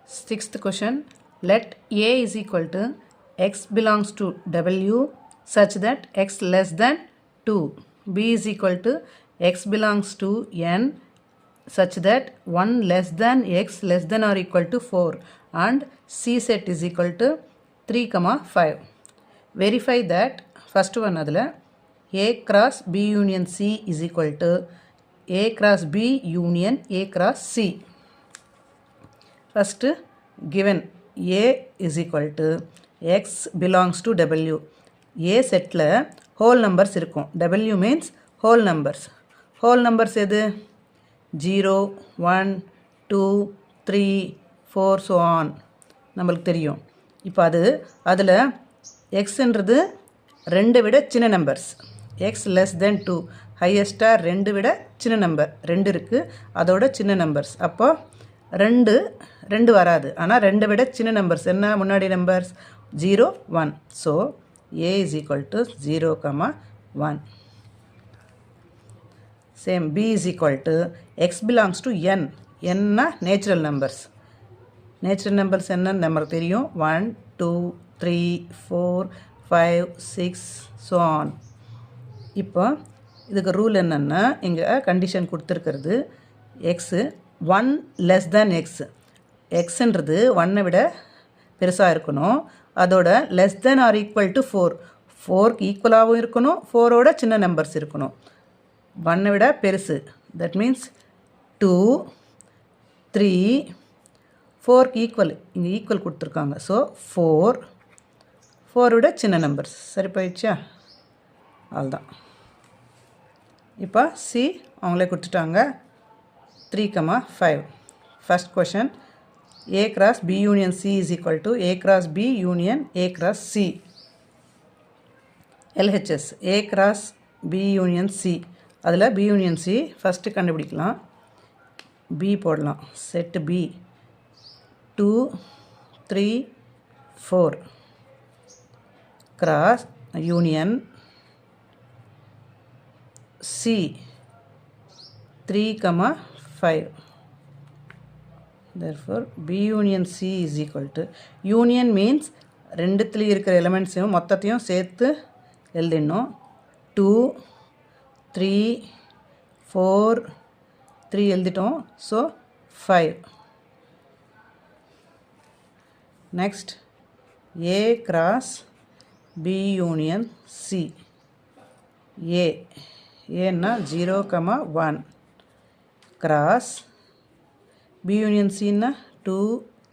Sixth question, let A is equal to x belongs to W such that x less than 2. B is equal to x belongs to N such that 1 less than x less than or equal to 4 and C set is equal to 3, 5. Verify that first one adula A cross B union C is equal to A cross B union A cross C. First given A is equal to x belongs to W. A setல whole numbers இருக்கும். W means whole numbers. Whole numbers எது? 0, 1, 2, 3, 4 so on. நம்மளுக்கு தெரியும். இப்போ அதில் xன்றது 2 விட சின்ன numbers. x less than 2. ஹையஸ்டாக 2 விட சின்ன நம்பர் 2 இருக்குது, அதோட சின்ன நம்பர்ஸ். அப்போ 2 வராது, ஆனால் 2 விட சின்ன நம்பர்ஸ் என்ன முன்னாடி numbers 0, 1. So A is equal to 0, 1. Same B is equal to x belongs to N. N natural numbers. Natural numbers என்ன நம்மளுக்கு தெரியும் 1, 2, 3, 4, 5, 6 so on. இப்போ இதுக்கு ரூல் என்னென்னா இங்கே கண்டிஷன் கொடுத்துருக்கிறது எக்ஸு 1 less than x. எக்ஸுன்றது 1 விட பெருசாக இருக்கணும், அதோட less than or equal to 4. 4க்கு ஈக்குவலாகவும் இருக்கணும், 4ஓட சின்ன நம்பர்ஸ் இருக்கணும். 1 விட பெருசு, தட் மீன்ஸ் 2, 3, 4க்கு ஈக்குவல், இங்கே ஈக்குவல் கொடுத்துருக்காங்க. ஸோ 4 விட சின்ன நம்பர்ஸ். சரி போயிடுச்சா? அவ்வளோதான். இப்போ சி அவங்களே கொடுத்துட்டாங்க 3, 5. First question, A cross B union C is equal to A cross B union A cross C. LHS A cross B union C. அதில் B union C ஃபஸ்ட்டு கண்டுபிடிக்கலாம். B போடலாம். Set B 2, 3, 4 cross union C 3, 5. Therefore B union C is equal to, union means ரெண்டுத்துலேயும் இருக்கிற எலிமெண்ட்ஸையும் மொத்தத்தையும் சேர்த்து எழுதிடணும். 2, 3, 4, 3 எழுதிட்டோம். So 5. Next A cross B union C. ஏன்னா 0, 1 cross B union C na 2,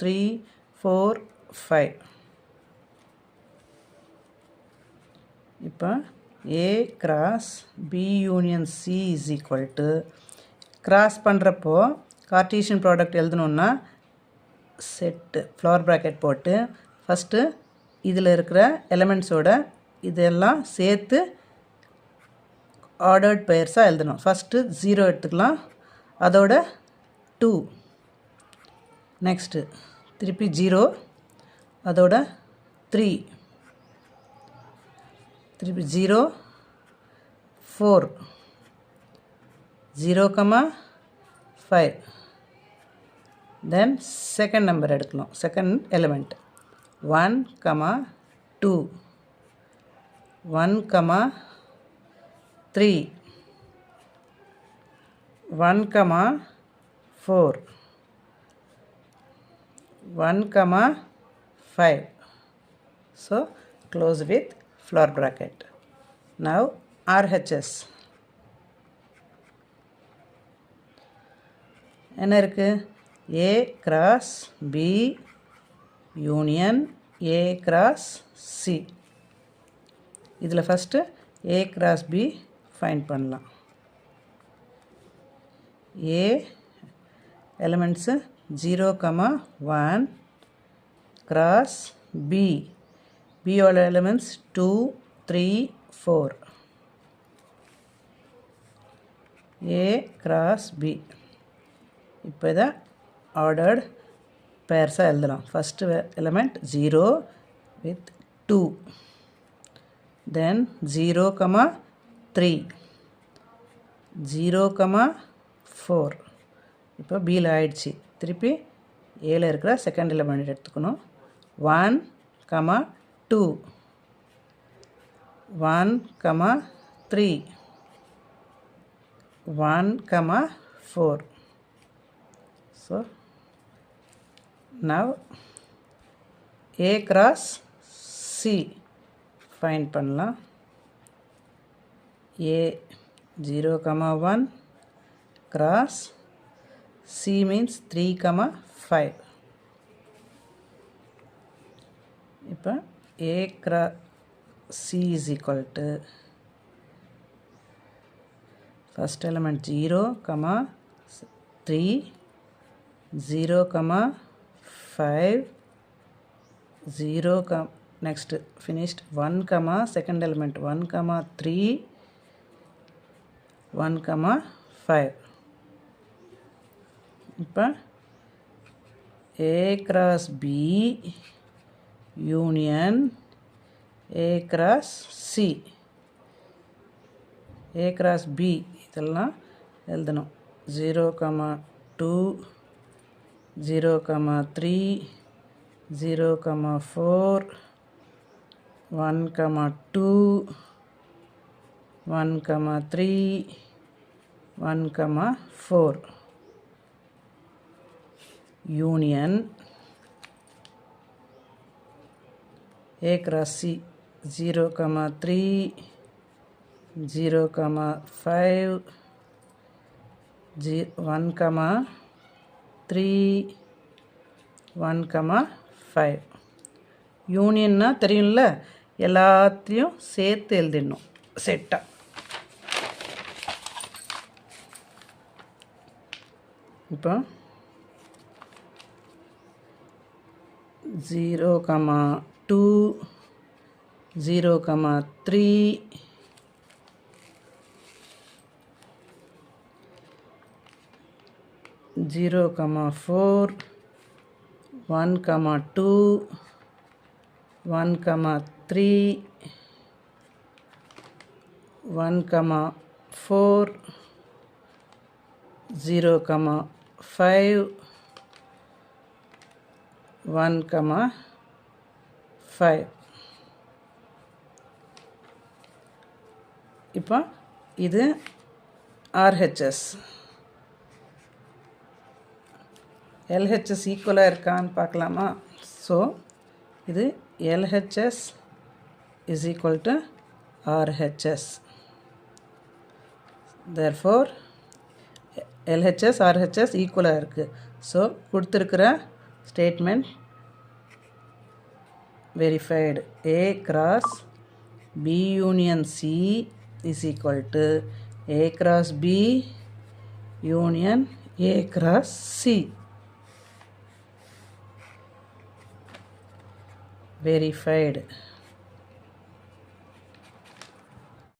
3, 4, 5. இப்போ A cross B union C is equal to, cross பண்ணுறப்போ cartesian product எழுதணுன்னா set flower bracket போட்டு first இதில் இருக்கிற எலிமெண்ட்ஸோட இதெல்லாம் சேர்த்து ஆர்டர்ட் பெயர்ஸாக எழுதணும். ஃபஸ்ட்டு 0 எடுத்துக்கலாம், அதோட 2, நெக்ஸ்ட்டு திருப்பி 0, அதோட 3, திருப்பி 0, 4, 0, 5. தென் செகண்ட் நம்பர் எடுக்கலாம், second element 1, 2, 1, 3, 1, 4, 1, 5. So close with flower bracket. Now RHS என்ன இருக்கு? A cross B union A cross C. இதில் first A cross B find பண்ணலாம். A elements 0, 1 cross B. B ஓட எலிமெண்ட்ஸ் 2, 3, 4. A cross B. இப்போ இதை ordered பேர்ஸாக எழுதலாம். First element 0 with 2, then 0, 3, 0, 4. இப்போ பியில் ஆயிடுச்சு. திருப்பி ஏல இருக்கிற செகண்ட் எலிமெண்ட் எடுத்துக்கணும். 1, 2, 1, 3, 1, 4. So now A cross C find பண்ணலாம். A 0, 1 cross C means 3, 5. இப்போ A cross C is equal to first element 0, 3, 0, 5, 0, next finished 1, second element 1, 3, 1, 5. இப்போ A cross B union A cross C. A cross B இதெல்லாம் எழுதணும். 0, 2, 0, 3, 0, 4, 1, 2, 1, 3, 1, 4. Union A cross C 0, 3, 0, 5, 1, 3, 1, 5. யூனியன்னா தெரியும்ல, எல்லாத்தையும் சேர்த்து எழுதிடணும் செட்டாக. இப்போ 0, 2, 0, 3, 0, 4, 1, 2, 1, 3, 1, 4, 0, 5, 1, 5. இப்போ இது RHS. LHS ஈக்குவலாக இருக்கான்னு பார்க்கலாமா? ஸோ இது LHS is equal to RHS. Therefore LHS RHS ஈக்குவலாக இருக்குது. ஸோ கொடுத்துருக்கிற statement verified. A cross B union C is equal to A cross B union A cross C. Verified.